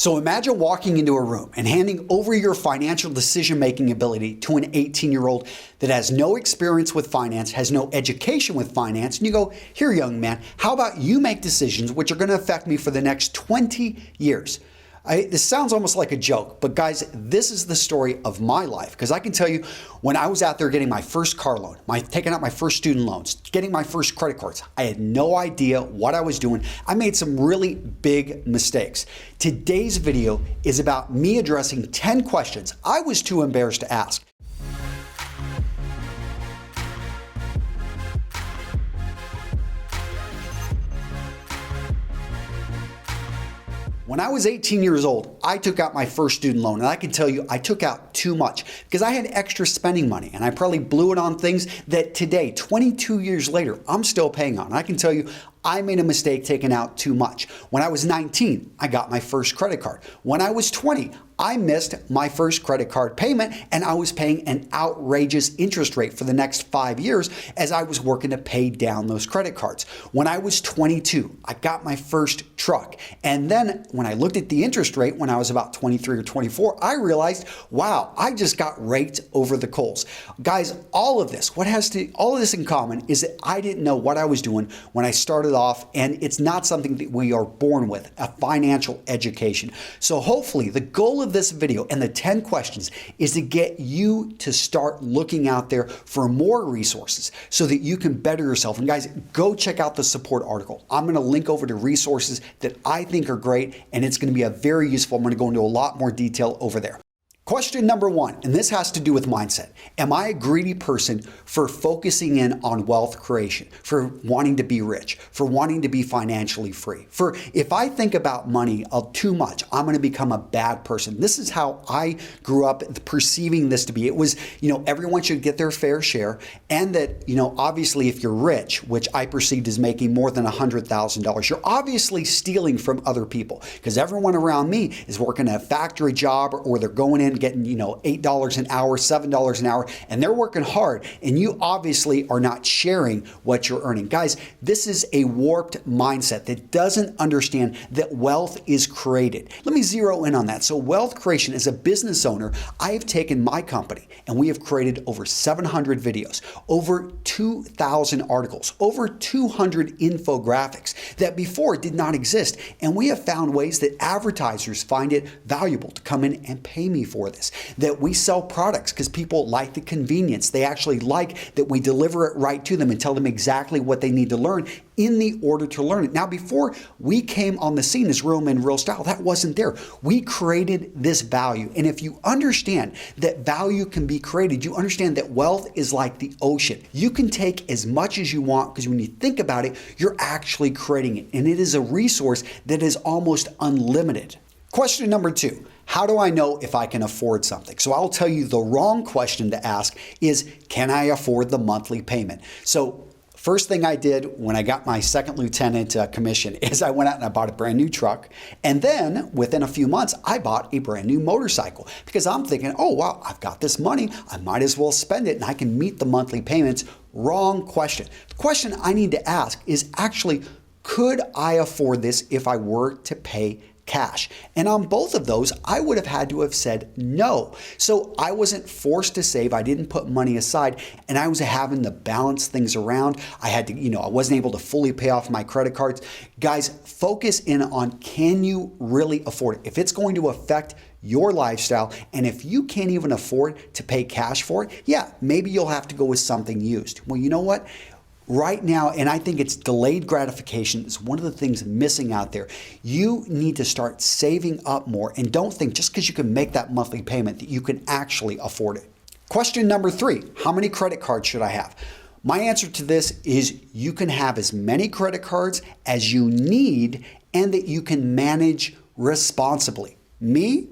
So imagine walking into a room and handing over your financial decision-making ability to an 18-year-old that has no experience with finance, has no education with finance, and you go, here, young man, how about you make decisions which are going to affect me for the next 20 years? This sounds almost like a joke, but guys, this is the story of my life, because I can tell you when I was out there getting my first car loan, taking out my first student loans, getting my first credit cards, I had no idea what I was doing. I made some really big mistakes. Today's video is about me addressing 10 questions I was too embarrassed to ask. When I was 18 years old, I took out my first student loan, and I can tell you I took out too much because I had extra spending money, and I probably blew it on things that today, 22 years later, I'm still paying on. And I can tell you I made a mistake taking out too much. When I was 19, I got my first credit card. When I was 20, I missed my first credit card payment, and I was paying an outrageous interest rate for the next 5 years as I was working to pay down those credit cards. When I was 22, I got my first truck. And then when I looked at the interest rate when I was about 23 or 24, I realized, wow, I just got raked over the coals. Guys, all of this in common is that I didn't know what I was doing when I started off, and it's not something that we are born with, a financial education. So hopefully the goal of this video and the 10 questions is to get you to start looking out there for more resources so that you can better yourself. And guys, go check out the support article. I'm going to link over to resources that I think are great, and it's going to be very useful. I'm going to go into a lot more detail over there. Question number one, and this has to do with mindset. Am I a greedy person for focusing in on wealth creation, for wanting to be rich, for wanting to be financially free? For if I think about money too much, I'm going to become a bad person. This is how I grew up perceiving this to be. It was, everyone should get their fair share, and that, obviously if you're rich, which I perceived as making more than $100,000, you're obviously stealing from other people because everyone around me is working a factory job or they're going in getting, $8 an hour, $7 an hour, and they're working hard, and you obviously are not sharing what you're earning. Guys, this is a warped mindset that doesn't understand that wealth is created. Let me zero in on that. So wealth creation, as a business owner, I have taken my company and we have created over 700 videos, over 2,000 articles, over 200 infographics that before did not exist, and we have found ways that advertisers find it valuable to come in and pay me for this, that we sell products because people like the convenience. They actually like that we deliver it right to them and tell them exactly what they need to learn in the order to learn it. Now, before we came on the scene as Real Men, Real Style, that wasn't there. We created this value. And if you understand that value can be created, you understand that wealth is like the ocean. You can take as much as you want because when you think about it, you're actually creating it. And it is a resource that is almost unlimited. Question number two. How do I know if I can afford something? So I'll tell you the wrong question to ask is, can I afford the monthly payment? So first thing I did when I got my second lieutenant commission is I went out and I bought a brand new truck. And then within a few months, I bought a brand new motorcycle because I'm thinking, oh, wow, I've got this money. I might as well spend it and I can meet the monthly payments. Wrong question. The question I need to ask is actually, could I afford this if I were to pay cash? And on both of those, I would have had to have said no. So I wasn't forced to save. I didn't put money aside, and I was having to balance things around. I had to, I wasn't able to fully pay off my credit cards. Guys, focus in on, can you really afford it? If it's going to affect your lifestyle, and if you can't even afford to pay cash for it, yeah, maybe you'll have to go with something used. Well, you know what? Right now, and I think it's delayed gratification is one of the things missing out there. You need to start saving up more, and don't think just because you can make that monthly payment that you can actually afford it. Question number three, how many credit cards should I have? My answer to this is you can have as many credit cards as you need and that you can manage responsibly. Me,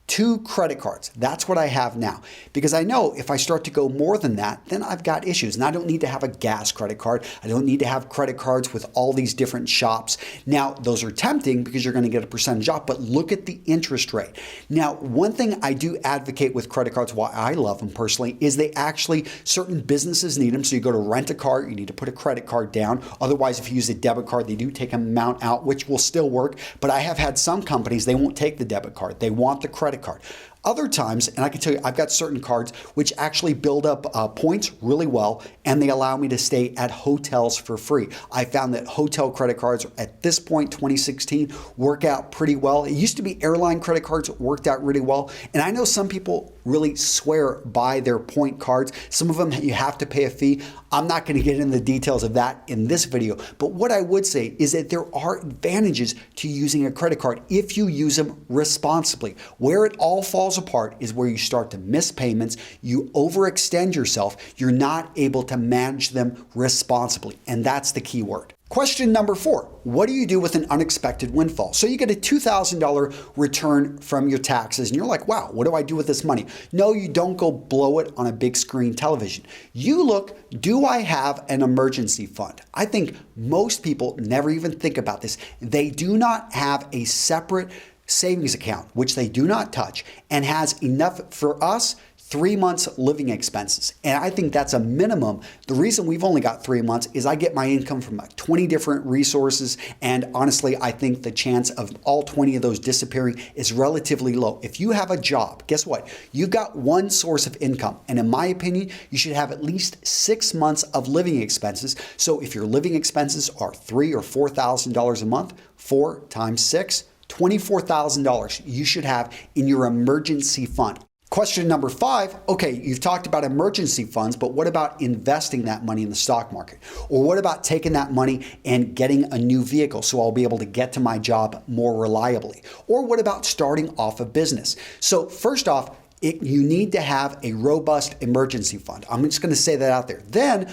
2 credit cards. That's what I have now. Because I know if I start to go more than that, then I've got issues. And I don't need to have a gas credit card. I don't need to have credit cards with all these different shops. Now, those are tempting because you're going to get a percentage off, but look at the interest rate. Now, one thing I do advocate with credit cards, why I love them personally, is they actually, certain businesses need them. So you go to rent a car, you need to put a credit card down. Otherwise, if you use a debit card, they do take an amount out, which will still work. But I have had some companies, they won't take the debit card. They want the credit card. Other times, and I can tell you, I've got certain cards which actually build up points really well, and they allow me to stay at hotels for free. I found that hotel credit cards at this point, 2016, work out pretty well. It used to be airline credit cards worked out really well, and I know some people really swear by their point cards. Some of them you have to pay a fee. I'm not going to get into the details of that in this video, but what I would say is that there are advantages to using a credit card if you use them responsibly. Where it all falls apart is where you start to miss payments, you overextend yourself, you're not able to manage them responsibly, and that's the key word. Question number 4, what do you do with an unexpected windfall? So you get a $2,000 return from your taxes and you're like, wow, what do I do with this money? No, you don't go blow it on a big screen television. You look, do I have an emergency fund? I think most people never even think about this. They do not have a separate savings account, which they do not touch, and has enough for us 3 months living expenses. And I think that's a minimum. The reason we've only got 3 months is I get my income from like 20 different resources. And honestly, I think the chance of all 20 of those disappearing is relatively low. If you have a job, guess what? You've got one source of income. And in my opinion, you should have at least 6 months of living expenses. So if your living expenses are $3,000 or $4,000 a month, 4 times 6, $24,000 you should have in your emergency fund. Question number 5, okay, you've talked about emergency funds, but what about investing that money in the stock market? Or what about taking that money and getting a new vehicle so I'll be able to get to my job more reliably? Or what about starting off a business? So first off, you need to have a robust emergency fund. I'm just going to say that out there. Then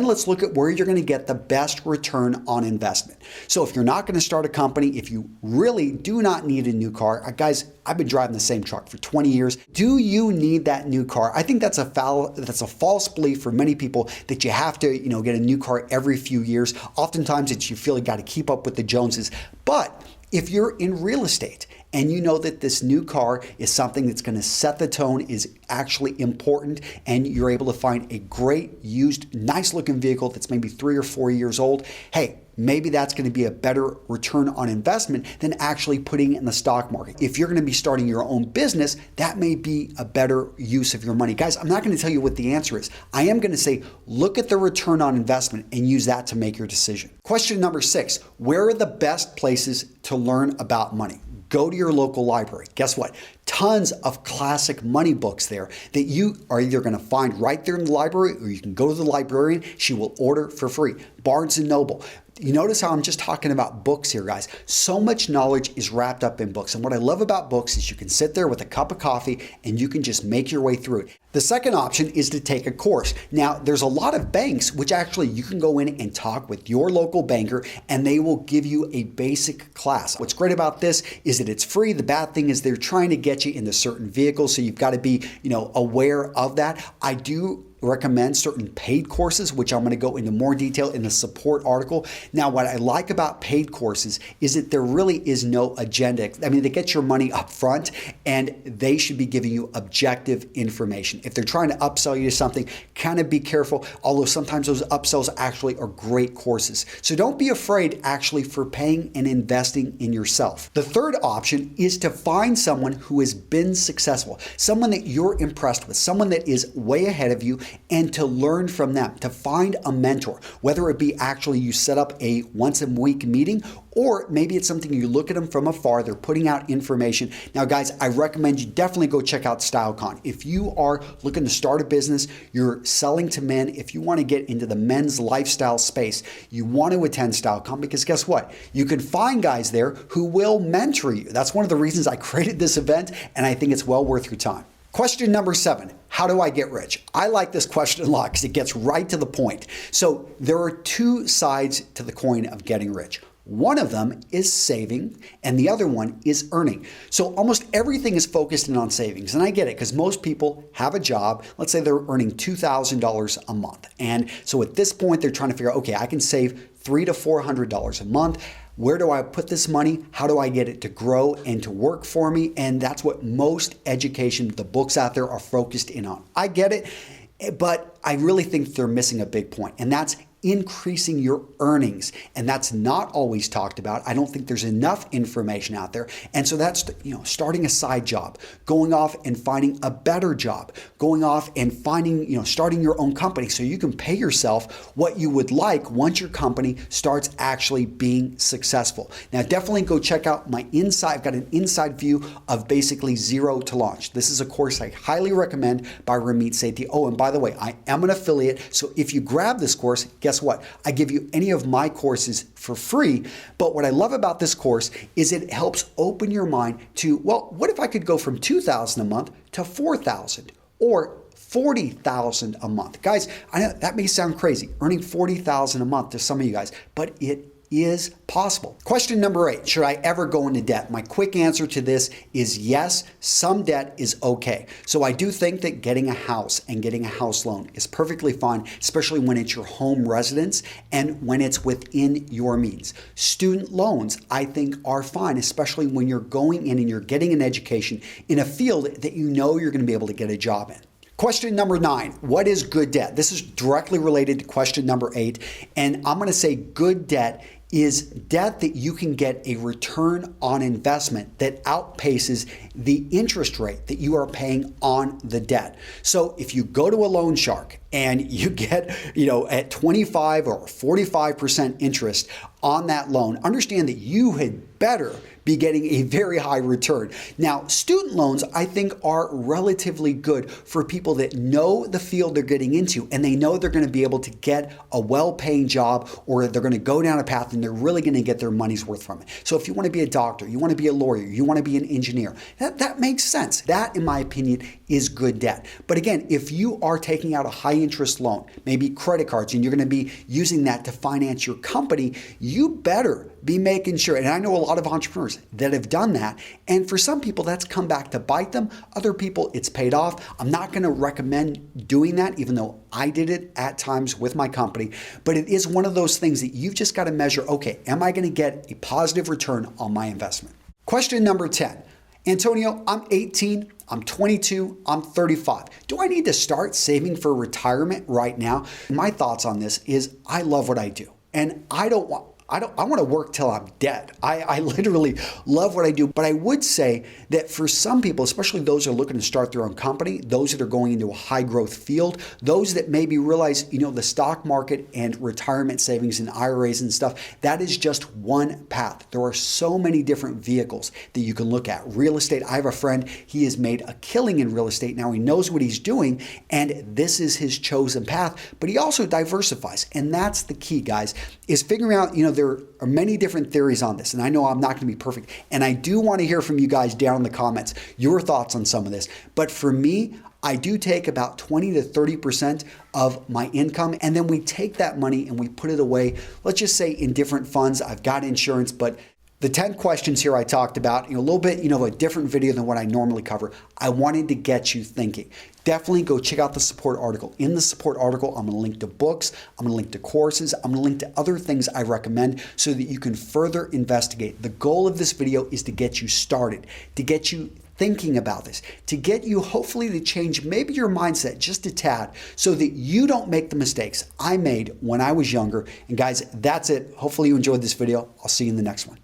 let's look at where you're going to get the best return on investment. So if you're not going to start a company, if you really do not need a new car, guys, I've been driving the same truck for 20 years. Do you need that new car? I think that's a false belief for many people that you have to, get a new car every few years. Oftentimes you feel you got to keep up with the Joneses. But if you're in real estate and you know that this new car is something that's going to set the tone, is actually important, and you're able to find a great used, nice looking vehicle that's maybe 3 or 4 years old, hey, maybe that's going to be a better return on investment than actually putting it in the stock market. If you're going to be starting your own business, that may be a better use of your money. Guys, I'm not going to tell you what the answer is. I am going to say, look at the return on investment and use that to make your decision. Question number 6, where are the best places to learn about money? Go to your local library. Guess what? Tons of classic money books there that you are either going to find right there in the library, or you can go to the librarian. She will order for free. Barnes and Noble. You notice how I'm just talking about books here, guys. So much knowledge is wrapped up in books. And what I love about books is you can sit there with a cup of coffee and you can just make your way through it. The second option is to take a course. Now, there's a lot of banks which actually you can go in and talk with your local banker and they will give you a basic class. What's great about this is that it's free. The bad thing is they're trying to get you into certain vehicles, so you've got to be, aware of that. I do recommend certain paid courses, which I'm going to go into more detail in the support article. Now, what I like about paid courses is that there really is no agenda. I mean, they get your money up front and they should be giving you objective information. If they're trying to upsell you to something, kind of be careful, although sometimes those upsells actually are great courses. So don't be afraid actually for paying and investing in yourself. The third option is to find someone who has been successful, someone that you're impressed with, someone that is way ahead of you, and to learn from them, to find a mentor, whether it be actually you set up a once a week meeting, or maybe it's something you look at them from afar, they're putting out information. Now guys, I recommend you definitely go check out StyleCon. If you are looking to start a business, you're selling to men, if you want to get into the men's lifestyle space, you want to attend StyleCon, because guess what? You can find guys there who will mentor you. That's one of the reasons I created this event, and I think it's well worth your time. Question number 7, how do I get rich? I like this question a lot because it gets right to the point. So there are 2 sides to the coin of getting rich. One of them is saving and the other one is earning. So almost everything is focused in on savings. And I get it because most people have a job. Let's say they're earning $2,000 a month. And so at this point, they're trying to figure out, okay, I can save $300 to $400 a month. Where do I put this money? How do I get it to grow and to work for me? And that's what most education, the books out there are focused in on. I get it, but I really think they're missing a big point, and that's increasing your earnings. And that's not always talked about. I don't think there's enough information out there. And so that's, starting a side job, going off and finding a better job, going off and finding, starting your own company so you can pay yourself what you would like once your company starts actually being successful. Now, definitely go check out my inside. I've got an inside view of basically zero to launch. This is a course I highly recommend by Ramit Sethi. Oh, and by the way, I am an affiliate. So if you grab this course, guess what? I give you any of my courses for free. But what I love about this course is it helps open your mind to, well, what if I could go from $2,000 a month to $4,000 or $40,000 a month? Guys, I know that may sound crazy, earning $40,000 a month to some of you guys, but it is possible. Question number 8, should I ever go into debt? My quick answer to this is yes, some debt is okay. So I do think that getting a house and getting a house loan is perfectly fine, especially when it's your home residence and when it's within your means. Student loans, I think, are fine, especially when you're going in and you're getting an education in a field that you know you're going to be able to get a job in. Question number 9, what is good debt? This is directly related to question number 8, and I'm going to say good debt is debt that you can get a return on investment that outpaces the interest rate that you are paying on the debt. So if you go to a loan shark and you get, at 25 or 45% interest on that loan, understand that you had better be getting a very high return. Now, student loans, I think, are relatively good for people that know the field they're getting into and they know they're going to be able to get a well-paying job, or they're going to go down a path and they're really going to get their money's worth from it. So if you want to be a doctor, you want to be a lawyer, you want to be an engineer, that makes sense. That, in my opinion, is good debt. But again, if you are taking out a high interest loan, maybe credit cards, and you're going to be using that to finance your company, you better be making sure, and I know a lot of entrepreneurs that have done that, and for some people that's come back to bite them. Other people, it's paid off. I'm not going to recommend doing that, even though I did it at times with my company, but it is one of those things that you've just got to measure, okay, am I going to get a positive return on my investment? Question number 10. Antonio, I'm 18, I'm 22, I'm 35. Do I need to start saving for retirement right now? My thoughts on this is I love what I do, and I want to work till I'm dead. I literally love what I do. But I would say that for some people, especially those who are looking to start their own company, those that are going into a high growth field, those that maybe realize, the stock market and retirement savings and IRAs and stuff, that is just one path. There are so many different vehicles that you can look at. Real estate, I have a friend, he has made a killing in real estate. Now he knows what he's doing and this is his chosen path, but he also diversifies. And that's the key, guys, is figuring out, there are many different theories on this, and I know I'm not going to be perfect. And I do want to hear from you guys down in the comments, your thoughts on some of this. But for me, I do take about 20 to 30% of my income, and then we take that money and we put it away, let's just say in different funds. I've got insurance, but the 10 questions here I talked about, a little bit, a different video than what I normally cover. I wanted to get you thinking. Definitely go check out the support article. In the support article, I'm going to link to books, I'm going to link to courses, I'm going to link to other things I recommend so that you can further investigate. The goal of this video is to get you started, to get you thinking about this, to get you hopefully to change maybe your mindset just a tad so that you don't make the mistakes I made when I was younger. And guys, that's it. Hopefully you enjoyed this video. I'll see you in the next one.